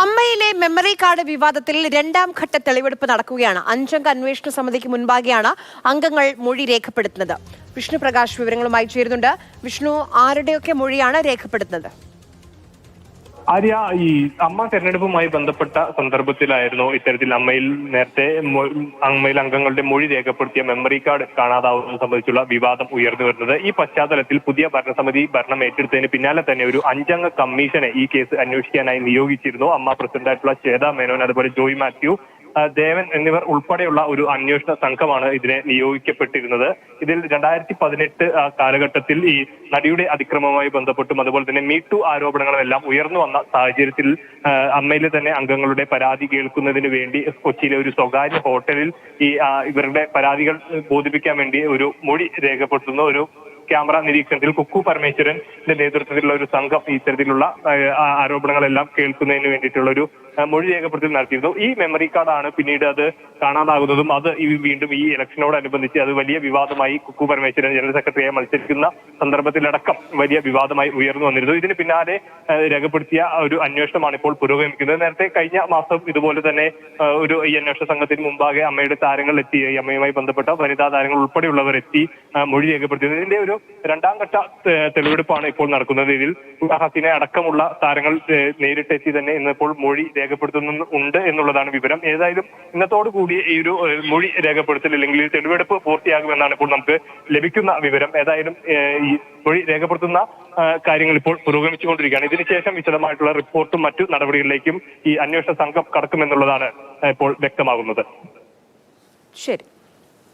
അമ്മയിലെ memory card വിവാദത്തിൽ രണ്ടാം ഘട്ട തെളിവെടുപ്പ് നടക്കുകയാണ്. 5 അംഗ അന്വേഷണ സമിതിക്ക് മുൻപാകെയാണ് അംഗങ്ങൾ മൊഴി രേഖപ്പെടുത്തുന്നത്. വിഷ്ണു പ്രകാശ് വിവരങ്ങളുമായി ചേരുന്നുണ്ട്. വിഷ്ണു, ആരുടെയൊക്കെ മൊഴിയാണ് രേഖപ്പെടുത്തുന്നത്? ആര്യ, ഈ അമ്മ തെരഞ്ഞെടുപ്പുമായി ബന്ധപ്പെട്ട സന്ദർഭത്തിലായിരുന്നു ഇത്തരത്തിൽ അമ്മയിൽ അംഗങ്ങളുടെ മൊഴി രേഖപ്പെടുത്തിയ മെമ്മറി കാർഡ് കാണാതാവുന്നത് സംബന്ധിച്ചുള്ള വിവാദം ഉയർന്നു വരുന്നത്. ഈ പശ്ചാത്തലത്തിൽ പുതിയ ഭരണസമിതി ഭരണം ഏറ്റെടുത്തതിന് പിന്നാലെ തന്നെ ഒരു 5 അംഗ കമ്മീഷനെ ഈ കേസ് അന്വേഷിക്കാനായി നിയോഗിച്ചിരുന്നു. അമ്മ പ്രസിഡന്റായിട്ടുള്ള ശ്വേത മേനോൻ, അതുപോലെ ജോയ് മാത്യു, ദേവൻ എന്നിവർ ഉൾപ്പെടെയുള്ള ഒരു അന്വേഷണ സംഘമാണ് ഇതിനെ നിയോഗിക്കപ്പെട്ടിരുന്നത്. ഇതിൽ 2018 കാലഘട്ടത്തിൽ ഈ നടിയുടെ അതിക്രമവുമായി ബന്ധപ്പെട്ടും അതുപോലെ തന്നെ മീടു ആരോപണങ്ങളും എല്ലാം ഉയർന്നു വന്ന സാഹചര്യത്തിൽ അമ്മയിലെ തന്നെ അംഗങ്ങളുടെ പരാതി കേൾക്കുന്നതിന് വേണ്ടി കൊച്ചിയിലെ ഒരു സ്വകാര്യ ഹോട്ടലിൽ ഇവരുടെ പരാതികൾ ബോധിപ്പിക്കാൻ വേണ്ടി ഒരു മൊഴി രേഖപ്പെടുത്തുന്ന ഒരു ക്യാമറ നിരീക്ഷണത്തിൽ കുക്കു പരമേശ്വരന്റെ നേതൃത്വത്തിലുള്ള ഒരു സംഘം ഇത്തരത്തിലുള്ള ആരോപണങ്ങളെല്ലാം കേൾക്കുന്നതിന് വേണ്ടിയിട്ടുള്ള ഒരു മൊഴി രേഖപ്പെടുത്തൽ നടത്തിയിരുന്നു. ഈ മെമ്മറി കാർഡാണ് പിന്നീട് അത് കാണാതാകുന്നതും അത് വീണ്ടും ഈ ഇലക്ഷനോടനുബന്ധിച്ച് അത് വലിയ വിവാദമായി കുക്കു പരമേശ്വരൻ ജനറൽ സെക്രട്ടറിയായി മത്സരിക്കുന്ന സന്ദർഭത്തിലടക്കം വലിയ വിവാദമായി ഉയർന്നു വന്നിരുന്നു. ഇതിന് പിന്നാലെ രേഖപ്പെടുത്തിയ ഒരു അന്വേഷണമാണ് ഇപ്പോൾ പുരോഗമിക്കുന്നത്. നേരത്തെ കഴിഞ്ഞ മാസം ഇതുപോലെ തന്നെ ഈ അന്വേഷണ സംഘത്തിന് മുമ്പാകെ അമ്മയുടെ താരങ്ങൾ എത്തി, ഈ അമ്മയുമായി ബന്ധപ്പെട്ട വനിതാ താരങ്ങൾ ഉൾപ്പെടെയുള്ളവർ എത്തി മൊഴി രേഖപ്പെടുത്തിയത്. ഇതിന്റെ ഒരു രണ്ടാം ഘട്ട തെളിവെടുപ്പാണ് ഇപ്പോൾ നടക്കുന്നത്. ഇതിൽ ഹസീന അടക്കമുള്ള താരങ്ങൾ നേരിട്ടെത്തി തന്നെ ഇന്നിപ്പോൾ മൊഴി രേഖപ്പെടുത്തുന്നുണ്ട് എന്നുള്ളതാണ് വിവരം. ഏതായാലും ഇന്നത്തോടു കൂടി ഈ ഒരു മൊഴി രേഖപ്പെടുത്തൽ അല്ലെങ്കിൽ തെളിവെടുപ്പ് പൂർത്തിയാകുമെന്നാണ് ഇപ്പോൾ നമുക്ക് ലഭിക്കുന്ന വിവരം. ഏതായാലും ഈ മൊഴി രേഖപ്പെടുത്തുന്ന കാര്യങ്ങൾ ഇപ്പോൾ പുരോഗമിച്ചുകൊണ്ടിരിക്കുകയാണ്. ഇതിനുശേഷം വിശദമായിട്ടുള്ള റിപ്പോർട്ടും മറ്റു നടപടികളിലേക്കും ഈ അന്വേഷണ സംഘം കടക്കുമെന്നുള്ളതാണ് ഇപ്പോൾ വ്യക്തമാകുന്നത്. ശരി.